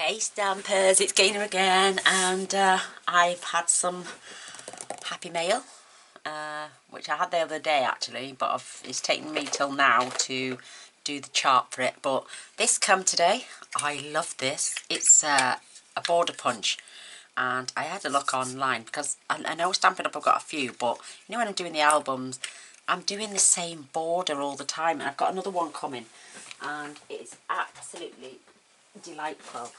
Hey Stampers, it's Gaynor again, and I've had some happy mail, which I had the other day actually, but it's taken me till now to do the chart for it. But this come today. I love this. It's a border punch, and I had a look online because I know Stampin' Up! I've got a few, but you know when I'm doing the albums, I'm doing the same border all the time, and I've got another one coming, and it's absolutely delightful.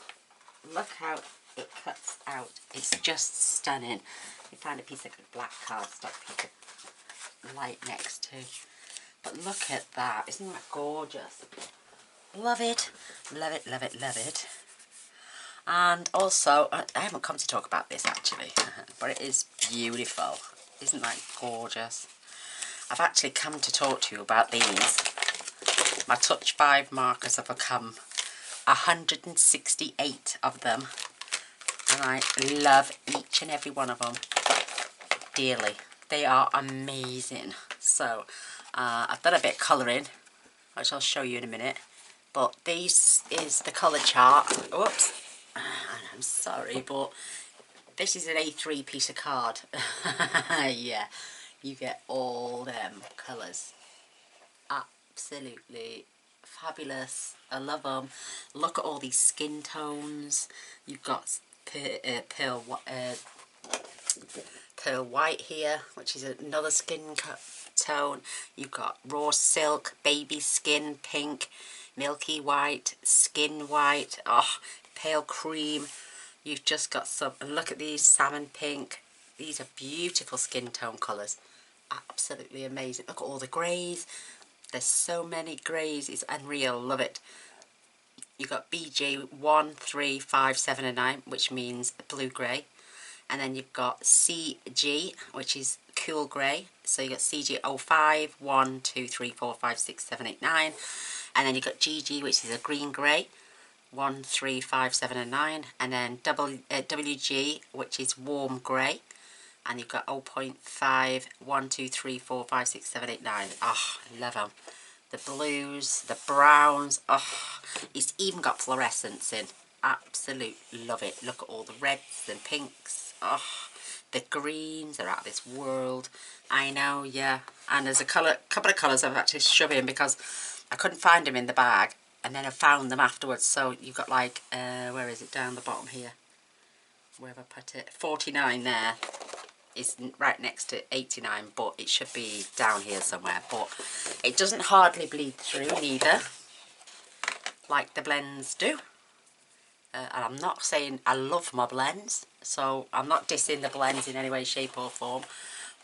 Look how it cuts out. It's just stunning. You find a piece of black cardstock piece of light next to. But look at that. Isn't that gorgeous? Love it. Love it, love it, love it. And also, I haven't come to talk about this actually, but it is beautiful. Isn't that gorgeous? I've actually come to talk to you about these. My Touchfive markers have become 168 of them, and I love each and every one of them dearly. They are amazing. So I've done a bit of colouring, which I'll show you in a minute, but this is the colour chart. Oops, I'm sorry, but this is an A3 piece of card. Yeah, you get all them colours. Absolutely fabulous. I love them. Look at all these skin tones. You've got pearl white here, which is another skin tone. You've got raw silk, baby skin pink, milky white, skin white, oh, pale cream. You've just got some, and look at these, salmon pink. These are beautiful skin tone colours. Absolutely amazing. Look at all the greys. There's so many greys, it's unreal, love it. You've got BG 1, 3, 5, 7 and 9, which means blue grey. And then you've got CG, which is cool grey. So you've got CG 05, 1, 2, 3, 4, 5, 6, 7, 8, 9. And then you've got GG, which is a green grey. 1, 3, 5, 7 and 9. And then WG, which is warm grey. And you've got 0.5, 1, 2, 3, 4, 5, 6, 7, 8, 9. Oh, I love them. The blues, the browns. Oh, it's even got fluorescence in. Absolute love it. Look at all the reds and pinks. Oh, the greens are out of this world. I know, yeah. And there's a couple of colours I've actually shoved in because I couldn't find them in the bag. And then I found them afterwards. So you've got like, where is it? Down the bottom here. Where have I put it? 49 there. Is right next to 89, but it should be down here somewhere. But it doesn't hardly bleed through neither, like the blends do. And I'm not saying I love my blends, so I'm not dissing the blends in any way, shape or form.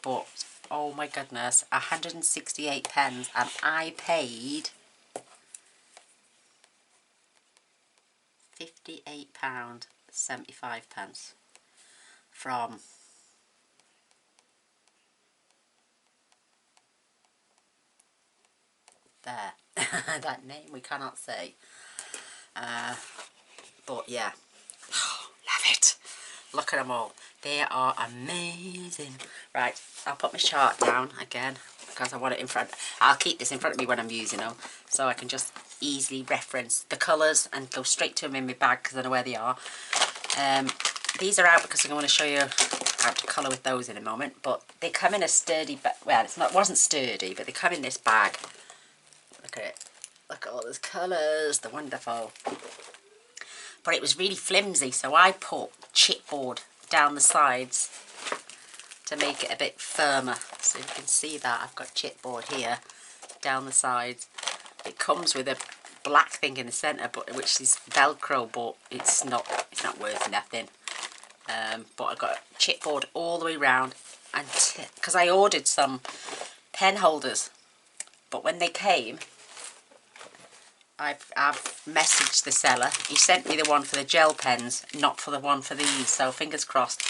But oh my goodness, 168 pence, and I paid £58.75 from there. That name we cannot say, but yeah, oh, love it. Look at them all. They are amazing. Right, I'll put my chart down again because I want it in front. I'll keep this in front of me when I'm using them, so I can just easily reference the colours and go straight to them in my bag because I know where they are. These are out because I'm going to show you how to colour with those in a moment, but they come in a sturdy, well, it wasn't sturdy, but they come in this bag. Look at it. Look at all those colours. They're wonderful. But it was really flimsy, so I put chipboard down the sides to make it a bit firmer. So you can see that I've got chipboard here down the sides. It comes with a black thing in the centre, but which is Velcro, but it's not worth nothing. But I've got chipboard all the way round, and because I ordered some pen holders, but when they came, I've messaged the seller. He sent me the one for the gel pens, not for the one for these, so fingers crossed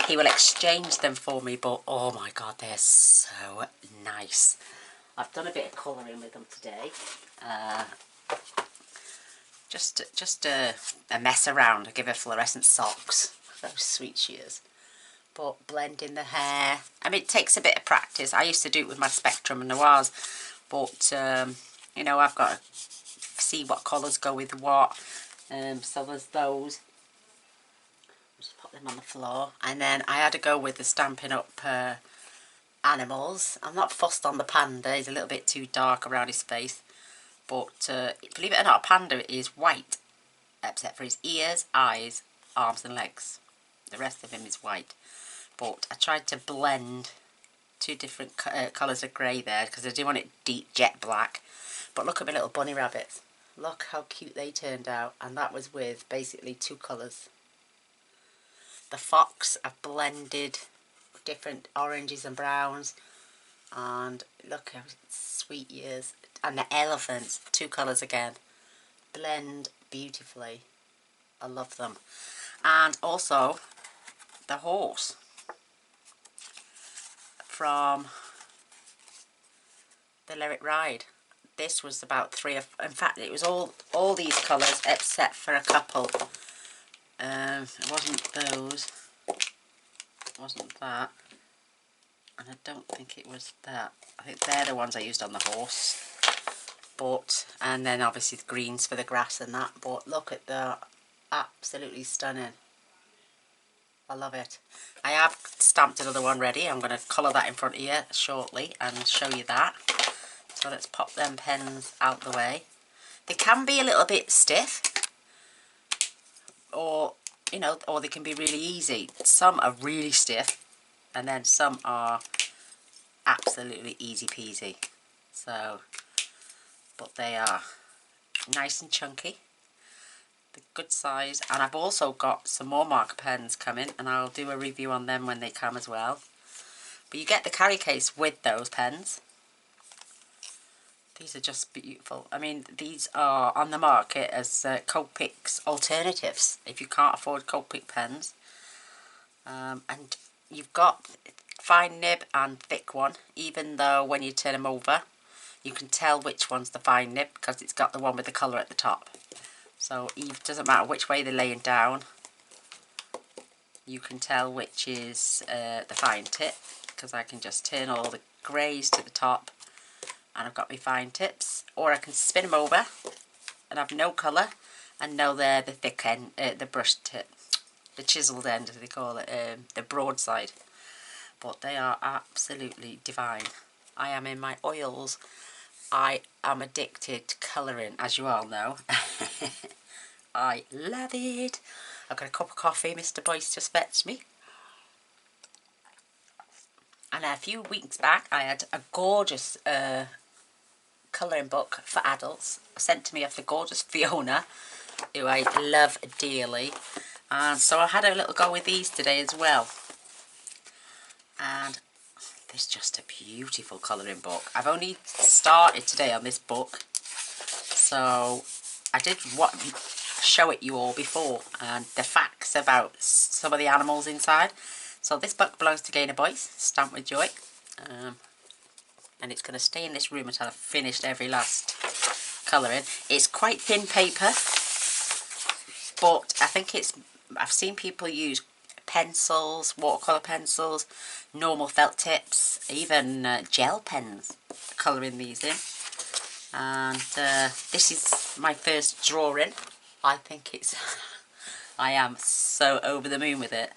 he will exchange them for me. But oh my god, they're so nice. I've done a bit of colouring with them today, just a mess around. I give her fluorescent socks, those sweet she is. But blending the hair, I mean, it takes a bit of practice. I used to do it with my Spectrum and Noirs, but you know, I've got to see what colours go with what. So there's those. Just put them on the floor. And then I had to go with the Stampin' Up! Animals. I'm not fussed on the panda. He's a little bit too dark around his face. But believe it or not, a panda is white. Except for his ears, eyes, arms and legs. The rest of him is white. But I tried to blend two different colours of grey there because I didn't want it deep jet black. But look at my little bunny rabbits. Look how cute they turned out. And that was with basically two colours. The fox, I've blended different oranges and browns. And look how sweet he is. And the elephants, two colours again. Blend beautifully. I love them. And also the horse from the Let It Ride. This was about in fact it was all these colours except for a couple. It wasn't those, it wasn't that, and I don't think it was that. I think they're the ones I used on the horse. But, and then obviously the greens for the grass and that, but look at the, absolutely stunning. I love it. I have stamped another one ready. I'm going to colour that in front of you shortly and show you that. So let's pop them pens out the way. They can be a little bit stiff, or, you know, or they can be really easy. Some are really stiff, and then some are absolutely easy peasy. So, but they are nice and chunky. The good size. And I've also got some more marker pens coming, and I'll do a review on them when they come as well. But you get the carry case with those pens. These are just beautiful. I mean, these are on the market as Copics alternatives if you can't afford Copic pens. And you've got fine nib and thick one, even though when you turn them over you can tell which one's the fine nib because it's got the one with the colour at the top. So it doesn't matter which way they're laying down, you can tell which is the fine tip, because I can just turn all the greys to the top and I've got my fine tips. Or I can spin them over and have no colour and know they're the thick end, the brush tip, the chiselled end as they call it, the broadside. But they are absolutely divine. I am in my oils. I am addicted to colouring, as you all know. I love it. I've got a cup of coffee. Mr. Boyce just fetched me. And a few weeks back I had a gorgeous colouring book for adults sent to me off the gorgeous Fiona, who I love dearly. And so I had a little go with these today as well. And it's just a beautiful colouring book. I've only started today on this book, so I did show it you all before, and the facts about some of the animals inside. So this book belongs to Gaynor Boyce, stamped with joy, and it's going to stay in this room until I've finished every last colouring. It's quite thin paper, but I think I've seen people use pencils, watercolour pencils, normal felt tips, even gel pens, colouring these in. And this is my first drawing. I think it's I am so over the moon with it.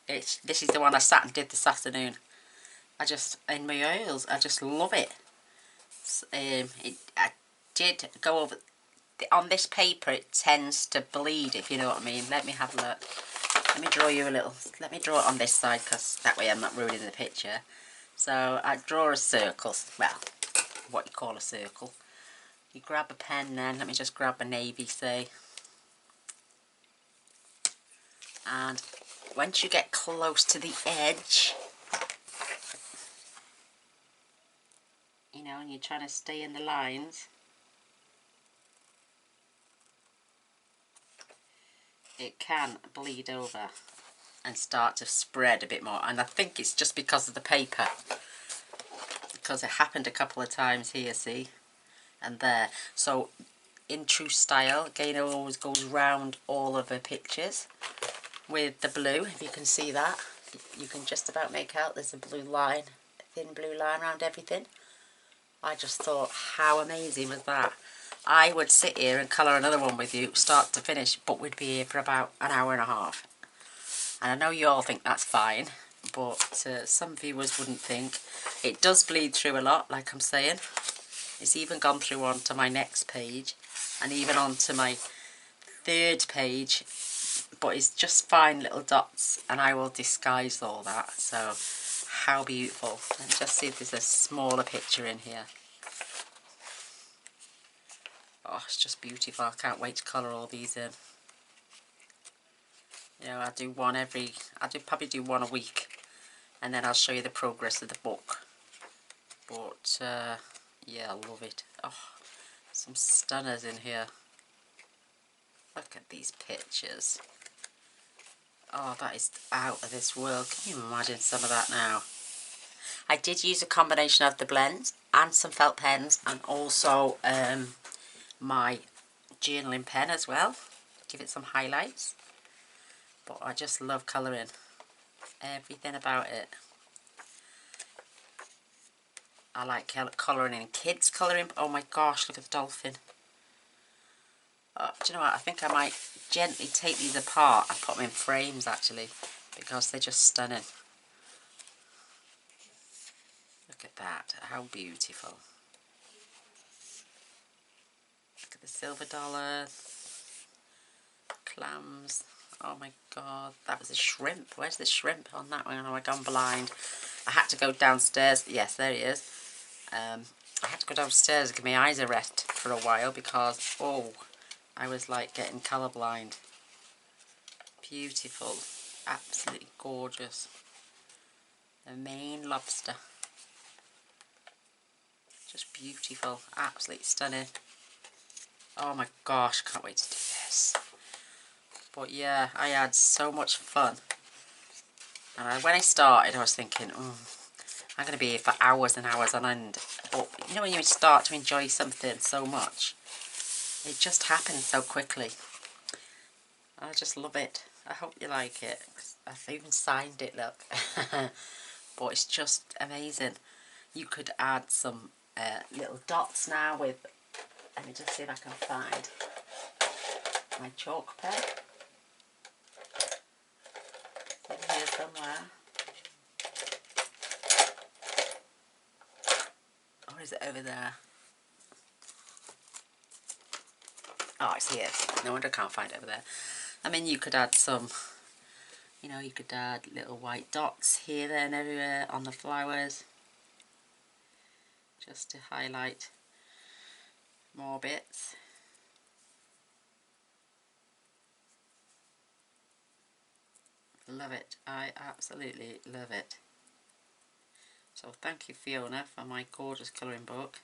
This is the one I sat and did this afternoon. In my oils, I just love it. I did go over on this paper. It tends to bleed, if you know what I mean. Let me have a look. Let me draw you a little. Let me draw it on this side, because that way I'm not ruining the picture. So I draw a circle. Well, what you call a circle. You grab a pen then. Let me just grab a navy, say. And once you get close to the edge, you know, and you're trying to stay in the lines, it can bleed over and start to spread a bit more. And I think it's just because of the paper, because it happened a couple of times here, see, and there. So in true style, Gaynor always goes round all of her pictures with the blue. If you can see that, you can just about make out there's a blue line, a thin blue line around everything. I just thought, how amazing was that? I would sit here and colour another one with you, start to finish, but we'd be here for about an hour and a half. And I know you all think that's fine, but some viewers wouldn't think. It does bleed through a lot, like I'm saying. It's even gone through onto my next page, and even onto my third page, but it's just fine little dots, and I will disguise all that. So, how beautiful. Let me just see if there's a smaller picture in here. Oh, it's just beautiful. I can't wait to colour all these in. You know, I probably do one a week, and then I'll show you the progress of the book. But yeah, I love it. Oh, some stunners in here. Look at these pictures. Oh, that is out of this world. Can you imagine some of that now? I did use a combination of the blends and some felt pens, and also my journaling pen as well. Give it some highlights. But I just love colouring. Everything about it. I like colouring in kids colouring. Oh my gosh, look at the dolphin. Do you know what? I think I might gently take these apart and put them in frames actually, because they're just stunning. Look at that. How beautiful. Look at the silver dollar. Clams. Oh my god, that was a shrimp. Where's the shrimp on that one? Oh, I've gone blind. I had to go downstairs. Yes, there he is. I had to go downstairs and give my eyes a rest for a while because, oh, I was like getting colourblind. Beautiful. Absolutely gorgeous. The Maine lobster. Just beautiful. Absolutely stunning. Oh my gosh, can't wait to do this. But yeah, I had so much fun. And when I started, I was thinking, I'm going to be here for hours and hours on end. But you know when you start to enjoy something so much, it just happens so quickly. I just love it. I hope you like it. I've even signed it, look. But it's just amazing. You could add some little dots now with, let me just see if I can find my chalk pen. It's in here somewhere. Or is it over there? Oh, it's here. No wonder I can't find it over there. I mean, you could add some, you know, you could add little white dots here, there and everywhere on the flowers. Just to highlight more bits. Love it. I absolutely love it. So thank you, Fiona, for my gorgeous colouring book.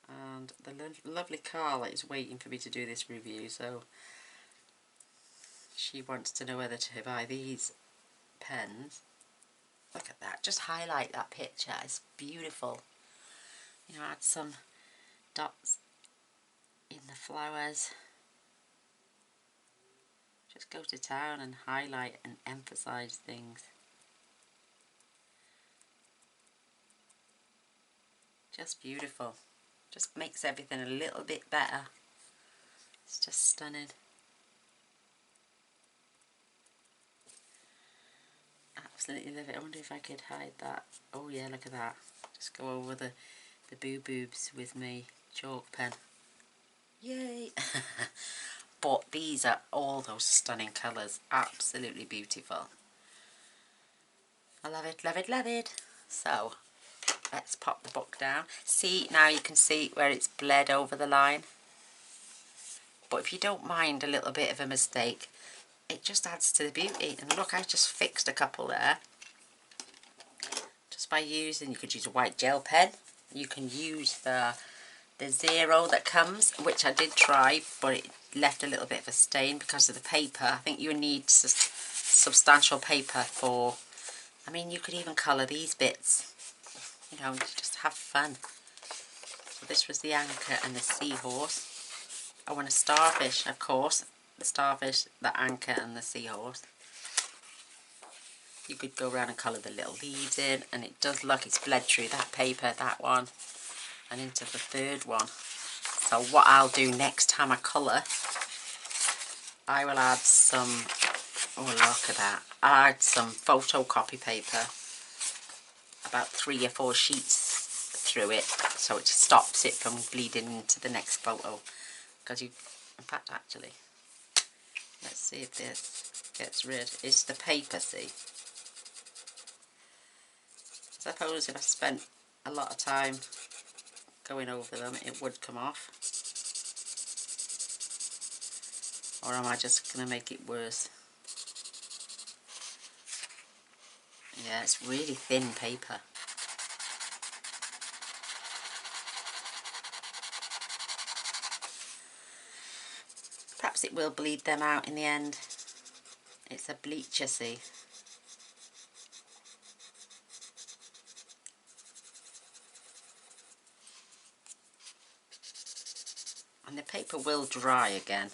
And the lovely Carla is waiting for me to do this review, so she wants to know whether to buy these pens. Look at that, just highlight that picture, it's beautiful. You know, add some dots in the flowers. Just go to town and highlight and emphasize things. Just beautiful. Just makes everything a little bit better. It's just stunning. Absolutely love it. I wonder if I could hide that. Oh yeah, look at that. Just go over the boo-boobs with my chalk pen. Yay! But these are all those stunning colours. Absolutely beautiful. I love it, love it, love it. So, let's pop the book down. See, now you can see where it's bled over the line. But if you don't mind a little bit of a mistake, it just adds to the beauty. And look, I just fixed a couple there. Just by using, you could use a white gel pen. You can use the zero that comes, which I did try, but it left a little bit of a stain because of the paper. I think you need substantial paper for, I mean, you could even colour these bits. You know, just have fun. So this was the anchor and the seahorse. Oh, and a starfish, of course. The starfish, the anchor and the seahorse. you could go around and colour the little leaves in, and it does look, it's bled through that paper, that one, and into the third one. So what I'll do next time I colour, I will add some, oh look at that, I'll add some photocopy paper, about 3 or 4 sheets through it, so it stops it from bleeding into the next photo. Because you, in fact actually, let's see if this gets rid, it's the paper, see. I suppose if I spent a lot of time going over them, it would come off. Or am I just going to make it worse? Yeah, it's really thin paper. Perhaps it will bleed them out in the end. It's a bleacher, see. And the paper will dry again.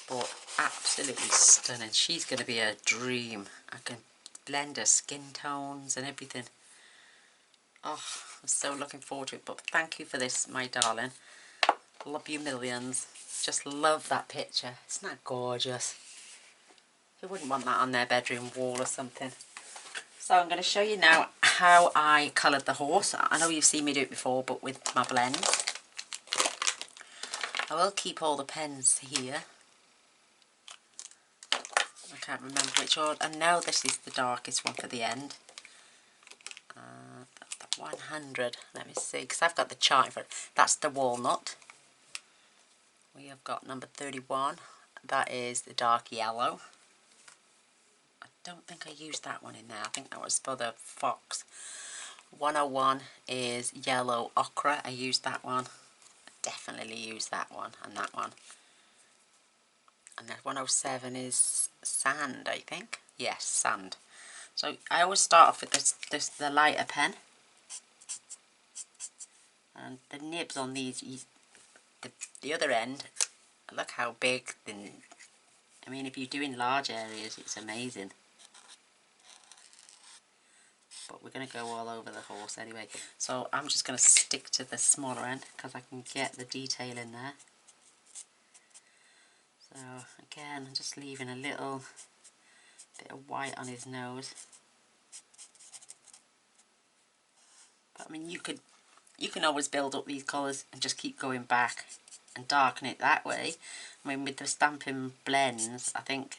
But absolutely stunning. She's going to be a dream. I can blend her skin tones and everything. Oh, I'm so looking forward to it. But thank you for this, my darling. Love you millions. Just love that picture. Isn't that gorgeous? Who wouldn't want that on their bedroom wall or something? So I'm going to show you now how I coloured the horse. I know you've seen me do it before, but with my blend. I will keep all the pens here. I can't remember which order. And now this is the darkest one for the end. 100. Let me see, because I've got the chart for it. That's the walnut. We have got number 31. That is the dark yellow. I don't think I used that one in there. I think that was for the fox. 101 is yellow ochre. I used that one. I definitely used that one and that one. And then 107 is sand, I think. Yes, sand. So I always start off with the lighter pen. And the nibs on these, the other end, look how big. I mean, if you're doing large areas, it's amazing. But we're going to go all over the horse anyway. So I'm just going to stick to the smaller end because I can get the detail in there. So again, I'm just leaving a little bit of white on his nose. But I mean, you can always build up these colours and just keep going back and darken it that way. I mean, with the stamping blends, I think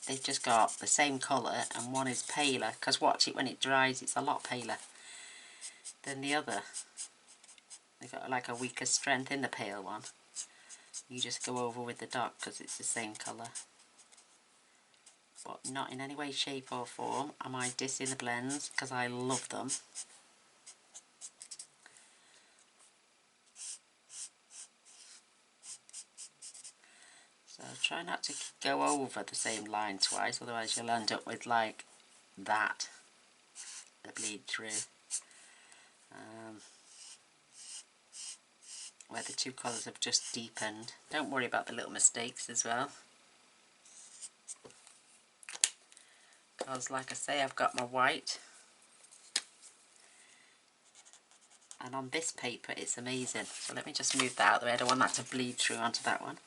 they've just got the same colour and one is paler, because watch it when it dries, it's a lot paler than the other. They've got like a weaker strength in the pale one. You just go over with the dark because it's the same colour. But not in any way, shape or form am I dissing the blends, because I love them. So try not to go over the same line twice, otherwise you'll end up with like that, the bleed through, where the two colours have just deepened. Don't worry about the little mistakes as well, because like I say, I've got my white, and on this paper it's amazing. So let me just move that out of the way. I don't want that to bleed through onto that one.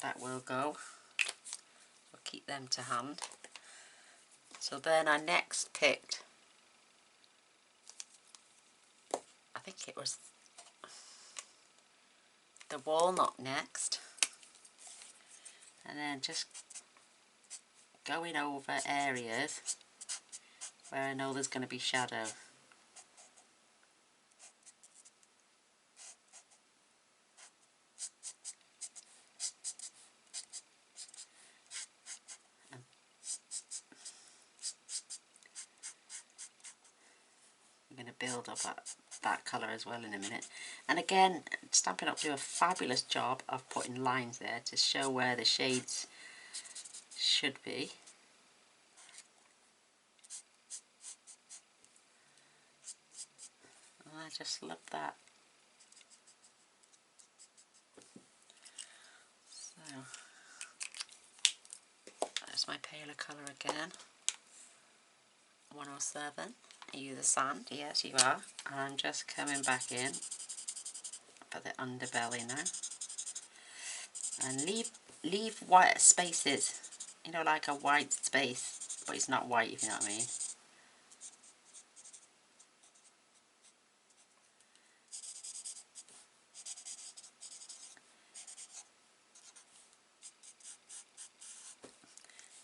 That will go. We'll keep them to hand. So then I next picked, I think it was the walnut next, and then just going over areas where I know there's going to be shadow. I'm going to build up that colour as well in a minute. And again, Stampin' Up! Do a fabulous job of putting lines there to show where the shades should be. I just love that. paler colour again. 107. Are you the sand? Yes, you are. I'm just coming back in for the underbelly now. And leave white spaces. You know, like a white space, but it's not white, if you know what I mean.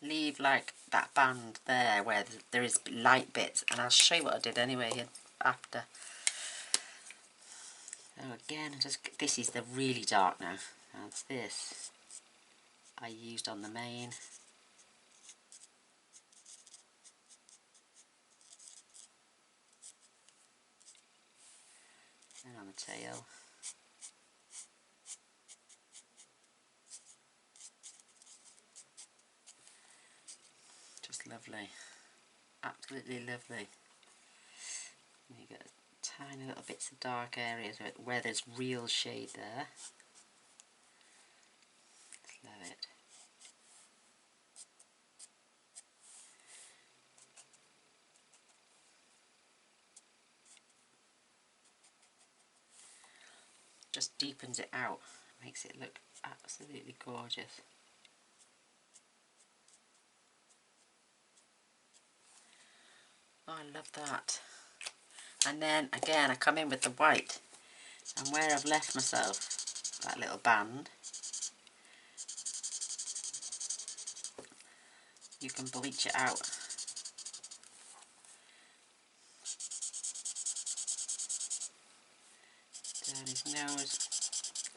Leave like that band there where there is light bits, and I'll show you what I did anyway here after. So again, this is the really dark now. And this I used on the mane. And on the tail. Just lovely. Absolutely lovely. And you get tiny little bits of dark areas where there's real shade there. Just love it. Just deepens it out, makes it look absolutely gorgeous. Oh, I love that. And then again I come in with the white, and where I've left myself that little band, you can bleach it out. Down his nose.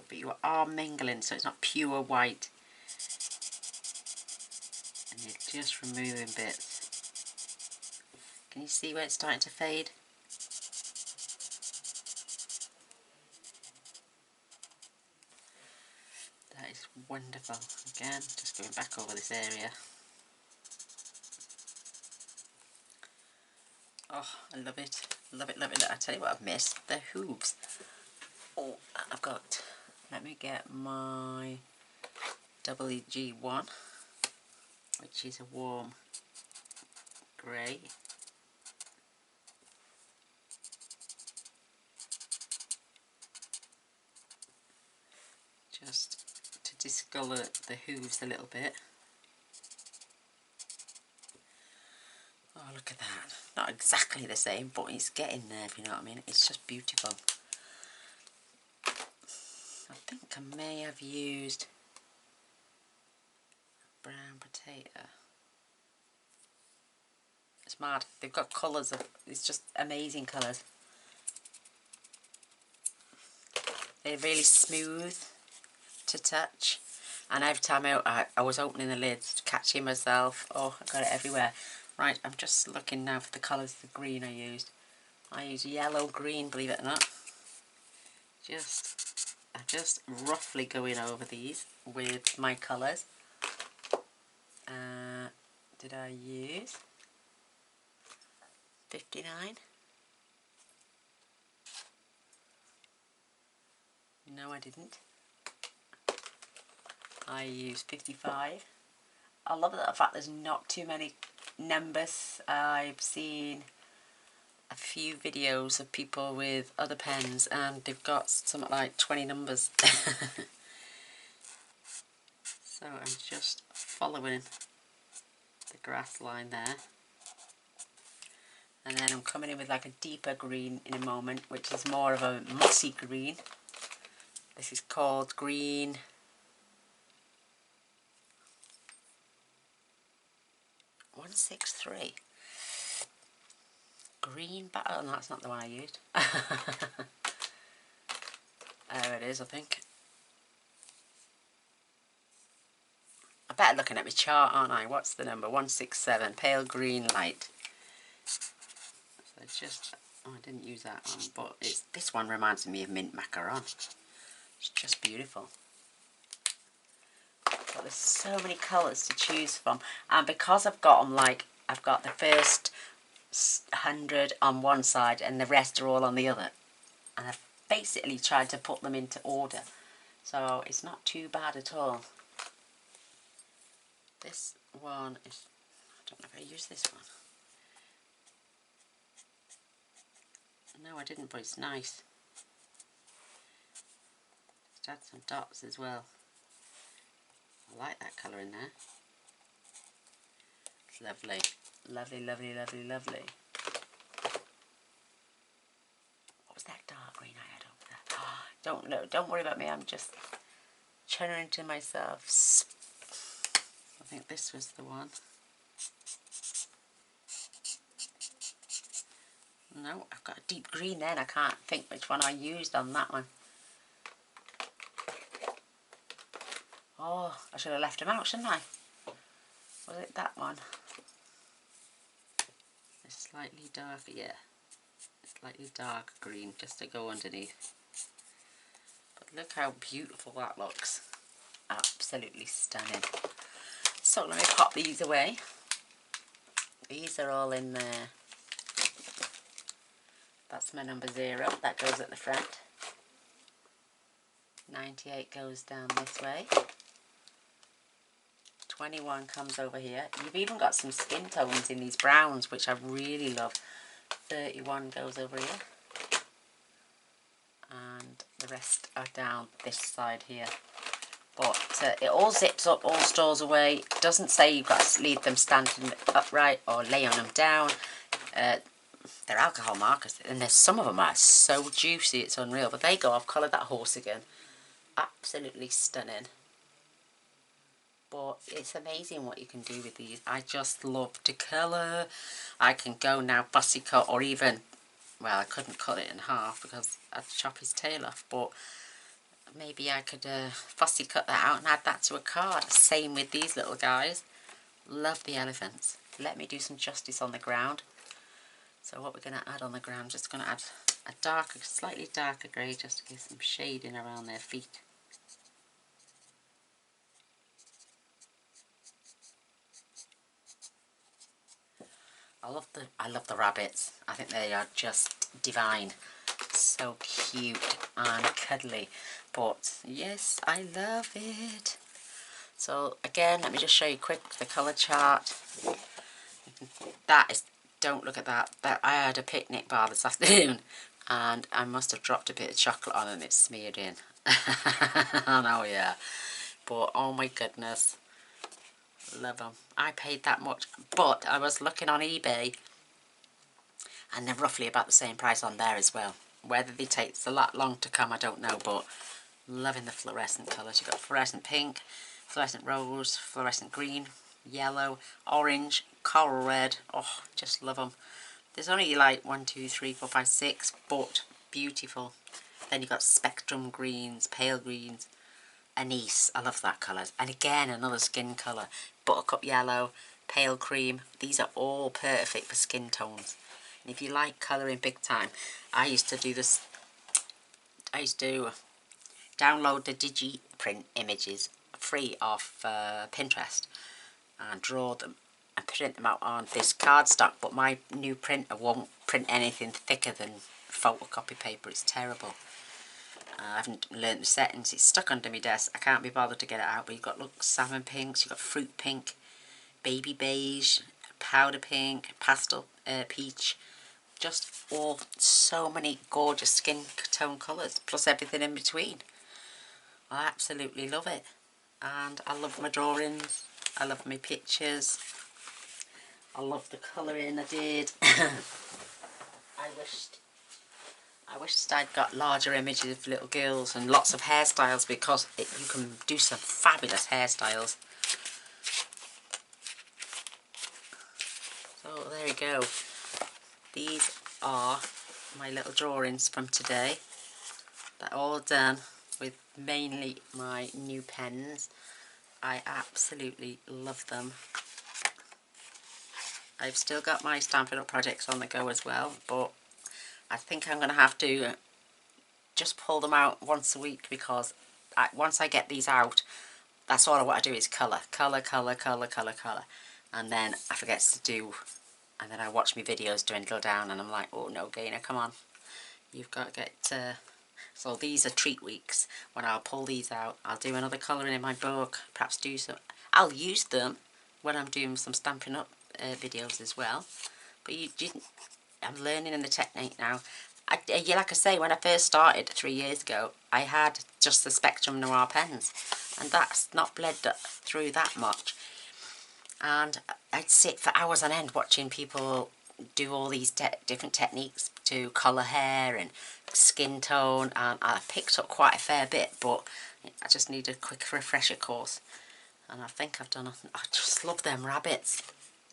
But you are mingling, so it's not pure white. And you're just removing bits. Can you see where it's starting to fade? That is wonderful. Again, just going back over this area. Oh, I love it. Love it, love it. I tell you what I've missed. The hooves. Oh, I've got... Let me get my WG1, which is a warm grey. Just to discolour the hooves a little bit. Oh, look at that. Not exactly the same, but it's getting there, if you know what I mean. It's just beautiful. I think I may have used brown potato. It's mad. They've got colours of... It's just amazing colours. They're really smooth to touch. And every time I was opening the lids, catching myself. Oh, I got it everywhere. Right, I'm just looking now for the colours of the green I used. I used yellow green, believe it or not. I'm just roughly going over these with my colours. Did I use 59? No, I didn't. I used 55. I love the fact there's not too many numbers. I've seen a few videos of people with other pens and they've got something like 20 numbers. So I'm just following the grass line there. And then I'm coming in with like a deeper green in a moment, which is more of a mossy green. This is called green 163. Green battle. Oh, no, that's not the one I used. There it is, I think. I better looking at my chart, aren't I? What's the number? 167. Pale green light. So it's just... Oh, I didn't use that one, but this one reminds me of mint macaron. It's just beautiful. But there's so many colours to choose from, and because I've got them like I've got the first 100 on one side and the rest are all on the other, and I've basically tried to put them into order, so it's not too bad at all. This one is don't know if I used this one. No, I didn't, but it's nice. Just add some dots as well. I like that colour in there. It's lovely. Lovely, lovely, lovely, lovely. What was that dark green I had over there? Oh, don't know. Don't worry about me. I'm just channeling to myself. I think this was the one. No, I've got a deep green then. I can't think which one I used on that one. Oh, I should have left them out, shouldn't I? Was it that one? It's slightly darker, yeah. Slightly dark green just to go underneath. But look how beautiful that looks. Absolutely stunning. So let me pop these away. These are all in there. That's my number 0. That goes at the front. 98 goes down this way. 21 comes over here. You've even got some skin tones in these browns, which I really love. 31 goes over here. And the rest are down this side here. But it all zips up, all stores away. It doesn't say you've got to leave them standing upright or lay on them down. They're alcohol markers, and there's some of them are so juicy it's unreal. But there you go, I've coloured that horse again. Absolutely stunning. But it's amazing what you can do with these. I just love to colour. I can go now fussy cut, or even, well, I couldn't cut it in half because I'd chop his tail off, but maybe I could fussy cut that out and add that to a card. Same with these little guys. Love the elephants. Let me do some justice on the ground. So what we're going to add on the ground, just going to add a darker, slightly darker grey just to give some shading around their feet. I love the rabbits. I think they are just divine. So cute and cuddly. But yes, I love it. So again, let me just show you quick the colour chart. That is, don't look at that. I had a picnic bar this afternoon and I must have dropped a bit of chocolate on and it's smeared in. I know, yeah. But oh my goodness. Love them. I paid that much, but I was looking on eBay and they're roughly about the same price on there as well. Whether they take a lot long to come, I don't know, but loving the fluorescent colours. You've got fluorescent pink, fluorescent rose, fluorescent green, yellow, orange, coral red. Oh, just love them. There's only like 1, 2, 3, 4, 5, 6, but beautiful. Then you've got spectrum greens, pale greens, anise. I love that colour. And again, another skin colour. Buttercup yellow, pale cream. These are all perfect for skin tones. And if you like colouring big time, I used to do this. I used to download the digi print images free off Pinterest and draw them and print them out on this cardstock, but my new printer won't print anything thicker than photocopy paper. It's terrible. I haven't learnt the settings. It's stuck under my desk. I can't be bothered to get it out. But you've got, look, salmon pinks, you've got fruit pink, baby beige, powder pink, pastel peach. Just all so many gorgeous skin tone colours, plus everything in between. I absolutely love it. And I love my drawings. I love my pictures. I love the colouring I did. I wished I'd got larger images of little girls and lots of hairstyles, because you can do some fabulous hairstyles. So there we go. These are my little drawings from today. They're all done with mainly my new pens. I absolutely love them. I've still got my Stampin' Up projects on the go as well, but I think I'm going to have to just pull them out once a week, because once I get these out, that's all I want to do is colour. Colour, colour, colour, colour, colour. And then I forget to do, and then I watch my videos dwindle down and I'm like, oh no, Gaynor, come on. You've got to get... So these are treat weeks. When I'll pull these out, I'll do another colouring in my book, perhaps do some... I'll use them when I'm doing some Stampin' Up videos as well. But you didn't. I'm learning in the technique now. Yeah, like I say, when I first started 3 years ago, I had just the Spectrum Noir pens, and that's not bled through that much. And I'd sit for hours on end watching people do all these different techniques to colour hair and skin tone, and I picked up quite a fair bit, but I just need a quick refresher course. And I think I've done. I just love them rabbits.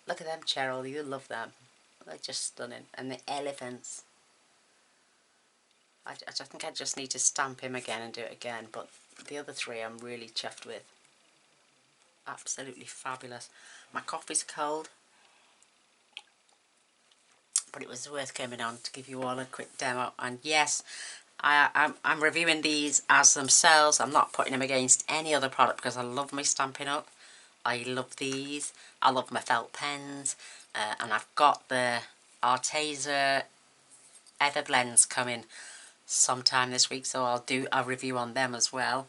Look at them, Cheryl. You love them. They're just stunning. And the elephants. I think I just need to stamp him again and do it again. But the other three I'm really chuffed with. Absolutely fabulous. My coffee's cold, but it was worth coming on to give you all a quick demo. And yes, I'm reviewing these as themselves. I'm not putting them against any other product because I love my Stampin' Up. I love these. I love my felt pens. And I've got the Arteza Ever Blends coming sometime this week, so I'll do a review on them as well.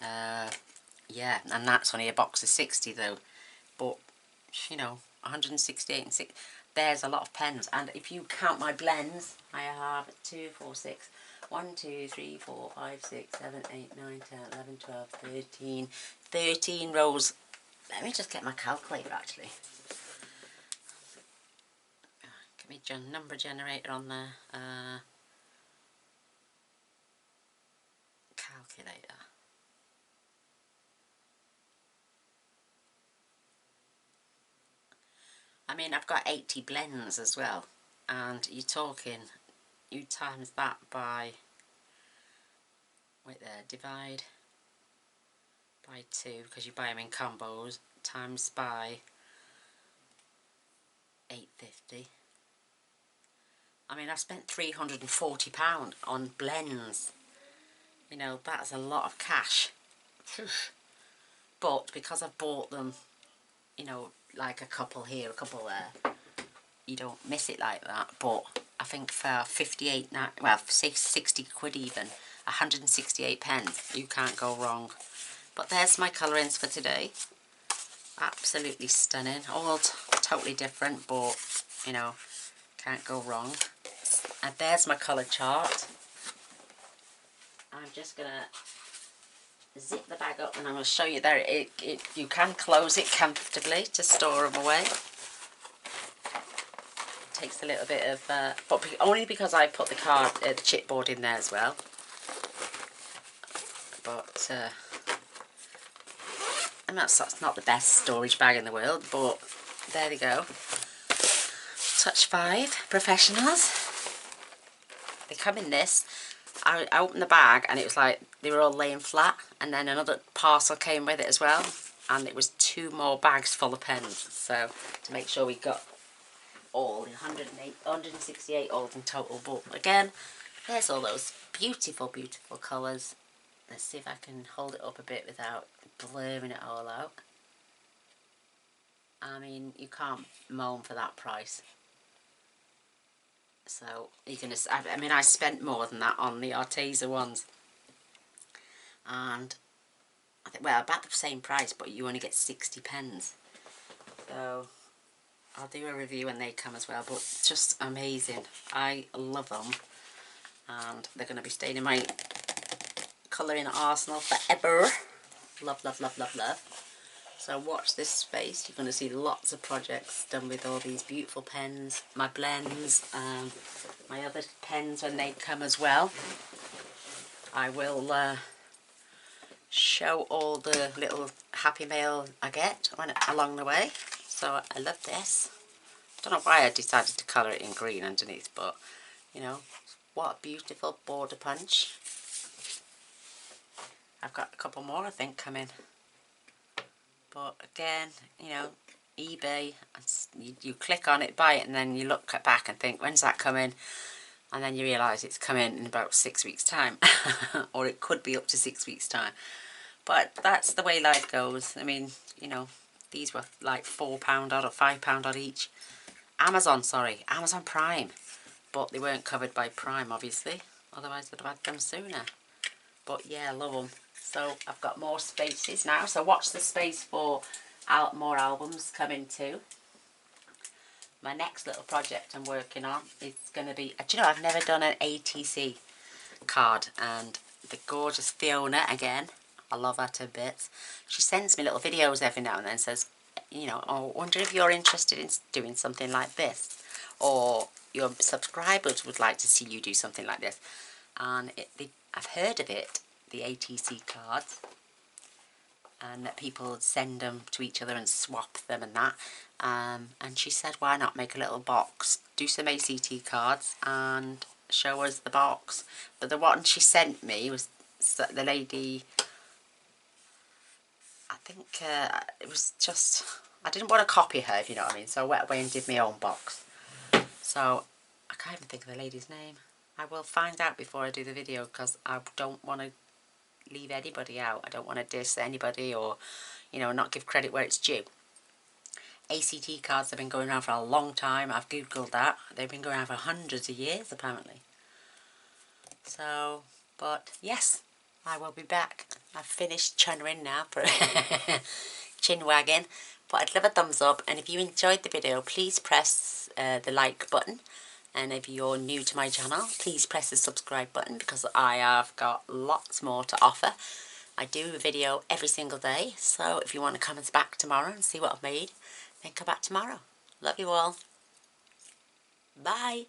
Yeah, and that's only a box of 60 though. But, you know, 168 and 6. There's a lot of pens. And if you count my blends, I have 2, 4, 6. 1, 2, 3, 4, 5, 6, 7, 8, 9, 10, 11, 12, 13. 13 rows. Let me just get my calculator actually. Give me a number generator on the calculator. I mean, I've got 80 blends as well, and you're talking, you times that by, wait there, divide by 2, because you buy them in combos, times by 850. I mean, I've spent £340 on blends. You know, that's a lot of cash. But because I've bought them, you know, like a couple here, a couple there, you don't miss it like that. But I think for 58, well, 60 quid even, 168 pence, you can't go wrong. But there's my colourings for today. Absolutely stunning. All totally different, but, you know, can't go wrong. And there's my colour chart. I'm just going to zip the bag up and I'm going to show you there. You can close it comfortably to store them away. Takes a little bit of, but only because I put the chipboard in there as well. But and that's not the best storage bag in the world, but there we go. Touchfive Professionals. They come in this. I opened the bag and it was like they were all laying flat, and then another parcel came with it as well, and it was 2 more bags full of pens. So to make sure we got all 168 all in total. But again, there's all those beautiful, beautiful colours. Let's see if I can hold it up a bit without blurring it all out. I mean, you can't moan for that price. So you're gonna. I mean, I spent more than that on the Arteza ones, and I think, well, about the same price, but you only get 60 pens. So I'll do a review when they come as well. But just amazing. I love them, and they're going to be staying in my colouring arsenal forever. Love, love, love, love, love. So watch this space. You're going to see lots of projects done with all these beautiful pens, my blends, my other pens when they come as well. I will show all the little happy mail I get along the way. So I love this. I don't know why I decided to colour it in green underneath, but you know, what a beautiful border punch. I've got a couple more I think coming. But again, you know, eBay, you click on it, buy it, and then you look back and think, when's that coming? And then you realise it's coming in about 6 weeks' time. Or it could be up to 6 weeks' time. But that's the way life goes. I mean, you know, these were like £4 odd or £5 odd each. Amazon Prime. But they weren't covered by Prime, obviously. Otherwise I'd have had them sooner. But yeah, I love them. So I've got more spaces now. So watch the space for more albums coming too. my next little project I'm working on is going to be, do you know, I've never done an ATC card, and the gorgeous Fiona again, I love her to bits. She sends me little videos every now and then, says, you know, oh, I wonder if you're interested in doing something like this, or your subscribers would like to see you do something like this. And I've heard of it, the ATC cards, and that people send them to each other and swap them and that. And she said, why not make a little box, do some ACT cards and show us the box. But the one she sent me was the lady, I think it was just, I didn't want to copy her, if you know what I mean, so I went away and did my own box. So I can't even think of the lady's name. I will find out before I do the video, because I don't want to leave anybody out. I don't want to diss anybody, or, you know, not give credit where it's due. ACT cards have been going around for a long time. I've googled that. They've been going around for hundreds of years apparently. So, but yes, I will be back. I've finished channeling now for chin wagging. But I'd love a thumbs up, and if you enjoyed the video, please press the like button. And if you're new to my channel, please press the subscribe button, because I have got lots more to offer. I do a video every single day, so if you want to come back tomorrow and see what I've made, then come back tomorrow. Love you all. Bye.